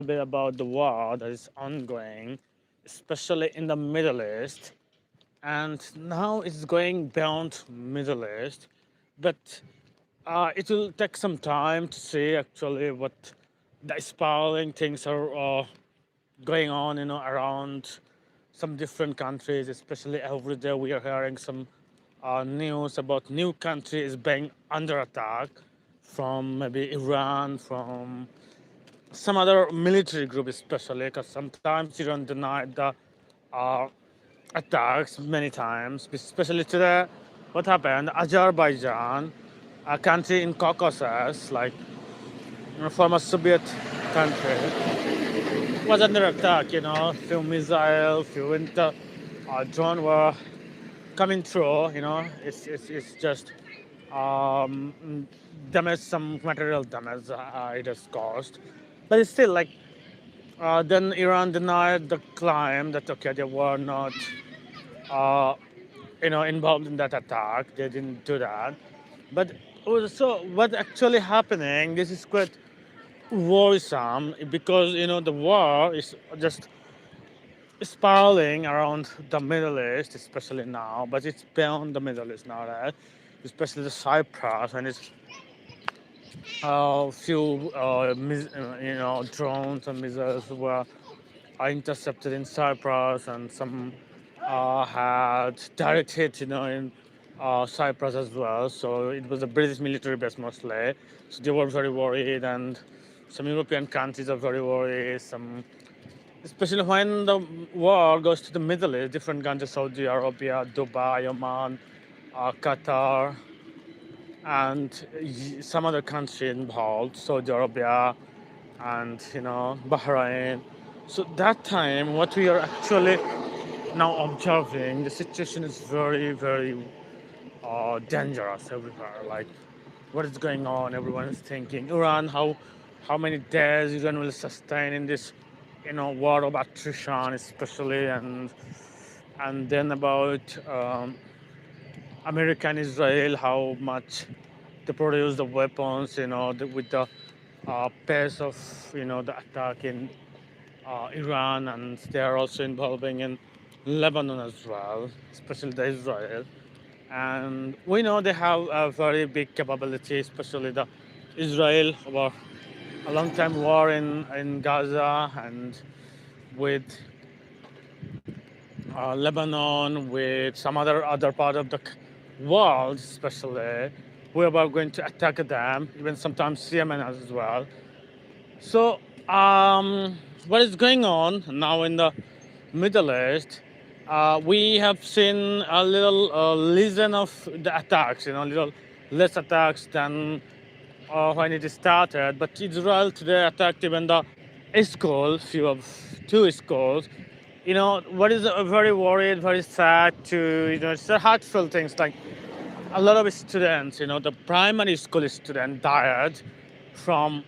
bit about the war that is ongoing, especially in the Middle East. And now it's going beyond Middle East, but it will take some time to see actually what the spiraling things are going on, around some different countries. Especially every day we are hearing some news about new countries being under attack from maybe Iran, from some other military group, especially because sometimes Iran denied the uh, attacks many times, especially today. What happened? Azerbaijan, a country in Caucasus, like former Soviet country, was under attack. Few missiles, few drone were coming through. It's just um, damage, some material damage it has caused, but it's still like then Iran denied the claim that okay they were not uh, involved in that attack. They didn't do that. But also, what actually happening? This is quite worrisome because the war is just spiraling around the Middle East, especially now. But it's beyond the Middle East now, right? Especially the Cyprus, and it's few drones and missiles were intercepted in Cyprus, and some had direct hit, in Cyprus as well. So it was a British military base mostly. So they were very worried, and some European countries are very worried. Some, especially when the war goes to the Middle East, different countries, Saudi Arabia, Dubai, Oman, Qatar, and some other country involved, Saudi Arabia, and Bahrain. So that time, what we are actually now observing, the situation is very, very dangerous everywhere. Like, what is going on? Everyone is thinking, Iran, how many days Iran will sustain in this, war of attrition, especially, and then about America and Israel, how much they produce the weapons, with the pace of the attack in Iran, and they are also involving in Lebanon as well, especially the Israel. And we know they have a very big capability, especially the Israel, over a long time war in Gaza, and with Lebanon, with some other part of the world, especially we are going to attack them, even sometimes Yemen as well. So, what is going on now in the Middle East? We have seen a little lessen of the attacks, little less attacks than when it started. But Israel today attacked even the school, few of two schools. What is very worried, very sad to, it's a heartfelt things like a lot of students, the primary school student died from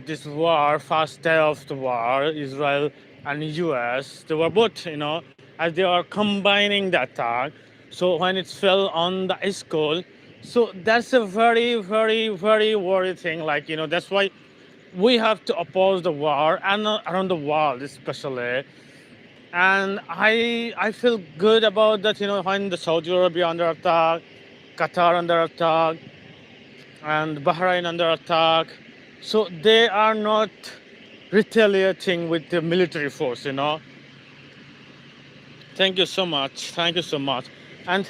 this war, first day of the war, Israel and US. They were both, as they are combining the attack. So when it fell on the school, so that's a very, very, very worry thing. Like, that's why we have to oppose the war and around the world, especially. And I feel good about that, when the Saudi Arabia under attack, Qatar under attack, and Bahrain under attack. So they are not retaliating with the military force. Thank you so much. Thank you so much. And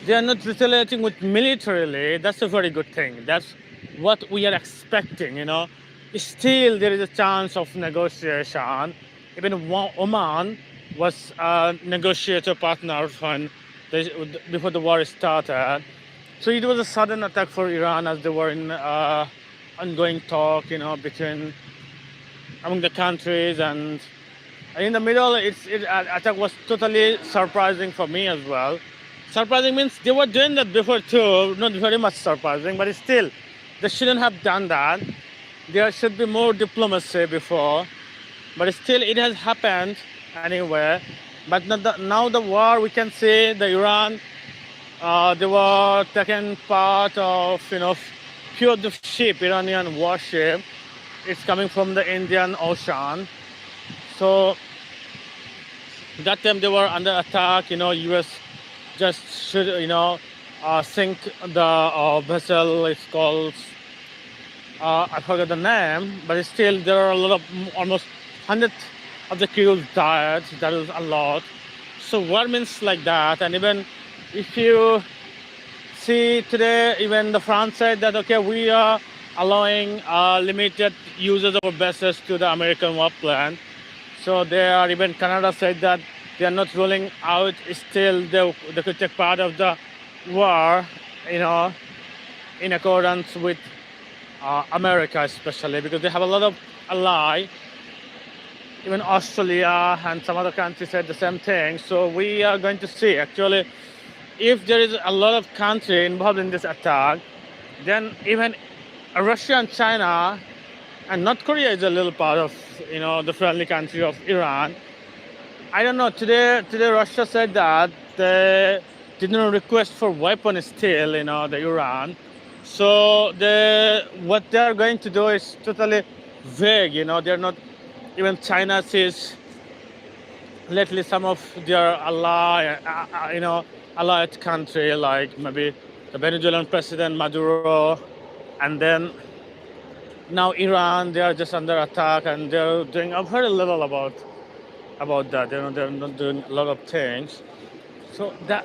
they are not retaliating with militarily. That's a very good thing. That's what we are expecting. Still, there is a chance of negotiation. Even Oman was a negotiator partner before the war started. So it was a sudden attack for Iran, as they were in ongoing talk, between among the countries, and in the middle, attack was totally surprising for me as well. Surprising means they were doing that before too, not very much surprising, but still, they shouldn't have done that. There should be more diplomacy before, but still, it has happened anyway. But now the war, we can see the Iran, they were taking part of, few of the ship, Iranian warship, It's coming from the Indian Ocean. So that time they were under attack. U.S. just should sink the vessel. It's called I forgot the name, but still there are a lot of almost 100 of the crews died. That is a lot. So war means like that, and even if you see today, even the France said that okay, we are allowing limited users of vessels to the American warplane. So they are even Canada said that they are not ruling out still they could take part of the war, you know, in accordance with America especially because they have a lot of ally. Even Australia and some other countries said the same thing. So we are going to see actually if there is a lot of country involved in this attack, then even Russia and China and North Korea is a little part of the friendly country of Iran. I don't know. Today Russia said that they didn't request for weapons still, the Iran. So what they're going to do is totally vague. They're not even China says lately some of their allied country like maybe the Venezuelan president Maduro, and then now Iran they are just under attack and they're doing very little about that. They're not doing a lot of things. So that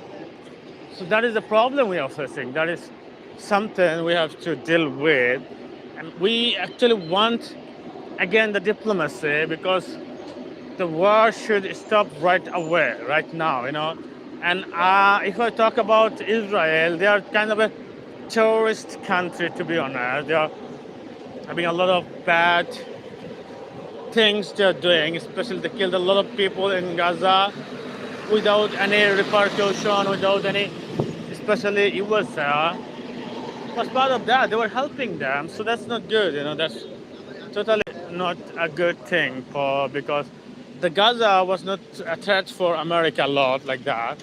is the problem we are facing. That is something we have to deal with, and we actually want again the diplomacy because the war should stop right away, right now. And if I talk about Israel, they are kind of a terrorist country. To be honest, they are having a lot of bad things they're doing. Especially they killed a lot of people in Gaza without any repercussion, without any, especially USA. As part of that, they were helping them, so that's not good. That's totally not a good thing for because the Gaza was not a threat for America a lot like that.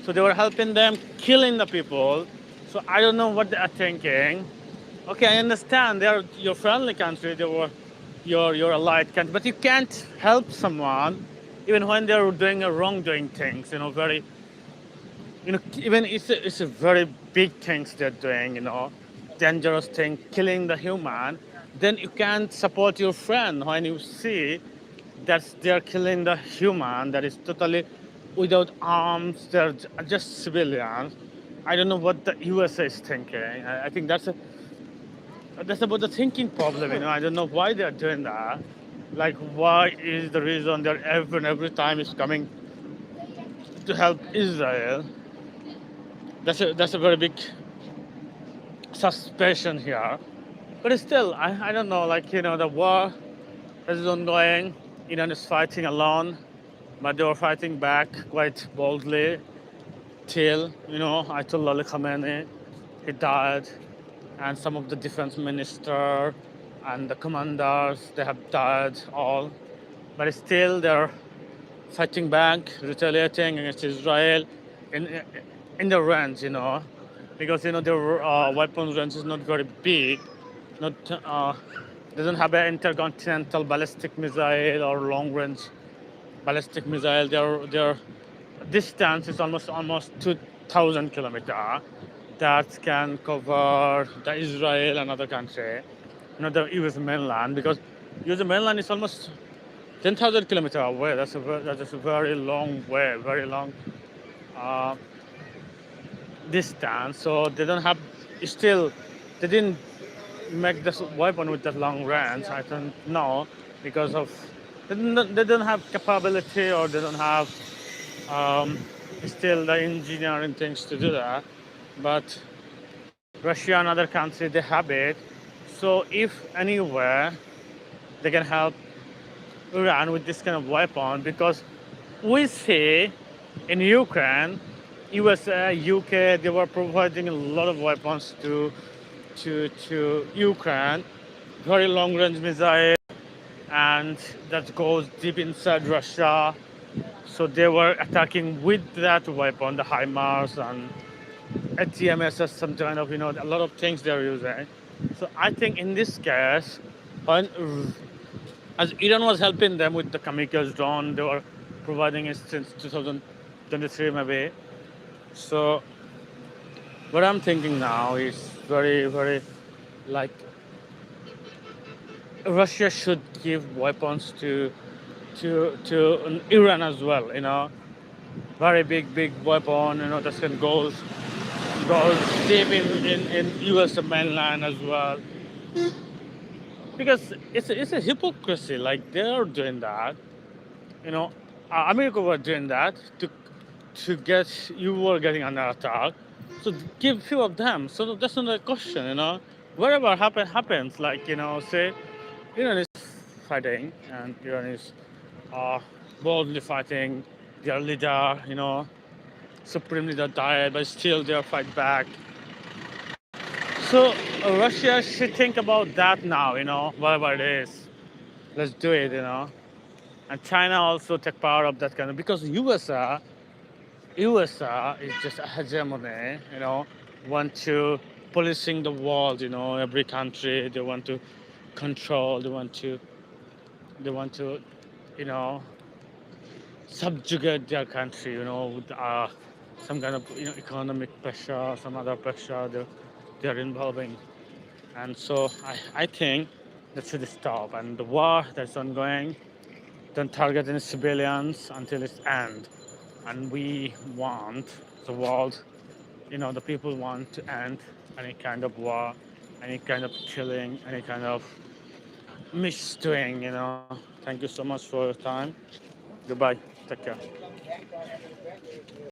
So they were helping them, killing the people. So I don't know what they are thinking. Okay, I understand they are your friendly country, they were your allied country, but you can't help someone even when they're doing a wrongdoing things. Very even it's a very big things they're doing. Dangerous thing, killing the human. Then you can't support your friend when you see that they're killing the human that is totally without arms. They're just civilians. I don't know what the USA is thinking. I think that's about the thinking problem. I don't know why they're doing that. Like, why is the reason that every time is coming to help Israel? That's a very big suspicion here. But still, I don't know. Like the war is ongoing. Iran is fighting alone, but they were fighting back quite boldly till Ayatollah Ali Khamenei he died, and some of the defense minister and the commanders they have died all, but still they're fighting back, retaliating against Israel in in the range, because their weapons range is not very big, not doesn't have an intercontinental ballistic missile or long range ballistic missile. Their distance is almost 2,000 kilometer. That can cover the Israel and other country, not the U.S. mainland, because U.S. mainland is almost 10,000 kilometer away. That's a very long way, very long uh, distance. So they don't have still they didn't make this weapon with that long range. I don't know because of they don't have capability or they don't have um, still the engineering things to do that. But Russia and other countries they have it. So if anywhere they can help Iran with this kind of weapon, because we see in Ukraine, USA, UK, they were providing a lot of weapons to Ukraine, very long range missile, and that goes deep inside Russia. So they were attacking with that weapon, the HIMARS and ATMS, some kind of a lot of things they're using. So I think in this case, And as Iran was helping them with the kamikaze drone, they were providing it since 2023 maybe. So what I'm thinking now is very, very like Russia should give weapons to Iran as well. Very big weapon. That can goes deep in U.S. mainland as well. Because it's a hypocrisy. Like they're doing that. You know, America were doing that to get you were getting under attack. So give few of them. So that's not a question. Whatever happens. Like say Iran is fighting and Iran is uh, boldly fighting. Their leader, supreme leader died, but still they fight back. So Russia should think about that now. Whatever it is, let's do it. And China also take part of that kind of because USA is just a hegemony, want to policing the world, every country they want to control, they want to, you know, subjugate their country, with some kind of economic pressure, some other pressure they're involving, and so I think that should stop. And the war that's ongoing, don't target any civilians until its end. And we want the world, the people want to end any kind of war, any kind of killing, any kind of misdoing. Thank you so much for your time. Goodbye. Take care.